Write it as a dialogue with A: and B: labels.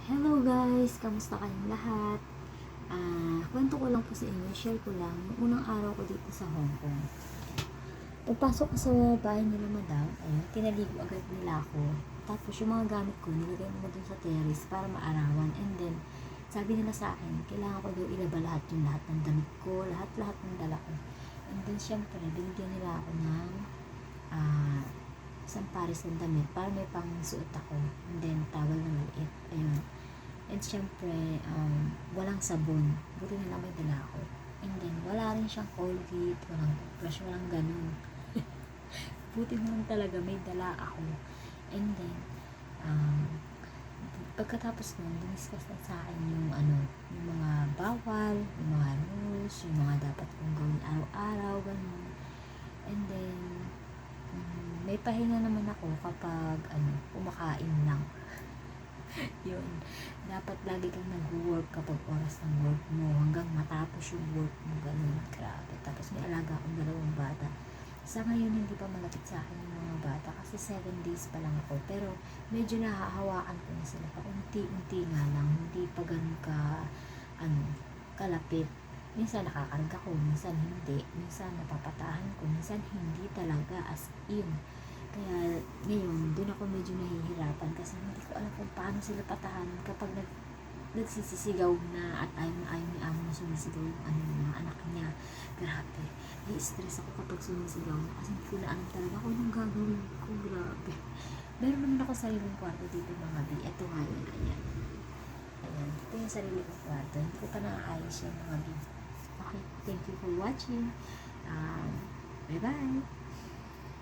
A: Hello guys! Kamusta kayong lahat? Kwento ko lang po sa inyo, share ko lang yung unang araw ko dito sa Hong Kong. Pagpasok ko sa bahay nila madam, ayun, tinaligo agad nila ako. Tapos yung mga gamit ko, nilagay nila dun sa terrace para maarawan. And then, sabi nila sa akin, kailangan ko daw ilaba lahat ng damit ko, lahat ng dala ko. And then, syempre, binigyan nila ako ng isang pares ng damit para may pang suot ako. And then, towel na maliit. Ayun. And syempre, walang sabon. Buti na lang may dala ako. And then, wala rin siyang Colgate, walang brush, walang ganun. Buti na lang talaga may dala ako. And then, pagkatapos nun, diniscuss na sa akin yung mga bawal, yung mga rules, yung mga dapat kong gawin araw-araw, ganun. And then, may pahinga naman ako kapag, kumakain lang. Yun. Dapat lagi kang nag-work kapag oras ng work mo hanggang matapos yung work mo, ganun. Grabe. Tapos may alaga akong 2 bata. Sa ngayon, hindi pa malapit sa akin yung mga bata kasi 7 days pa lang ako. Pero medyo nahahawakan ko na sila pa. Unti-unti nga lang. Hindi pa ganun kalapit. Minsan nakakarga ko, minsan hindi. Minsan napapatahan ko, minsan hindi talaga, as in. Kaya ngayon, doon ako medyo nahihirapan kasi hindi ko alam kung paano sila patahan kapag nagsisisigaw na at ayaw ni amo na sumisigaw yung mga anak niya. Grabe. I-stress ako kapag sumisigaw na kasi hindi ko na alam talaga kung anong gagawin ko. Grabe. Meron naman ako sariling kwarto dito mga bi. Ito nga yun. Ayan. Ayan. Ito yung sarili kong kwarto. Hindi ko pa nakaayos yung mga bi. Okay. Thank you for watching. Bye-bye.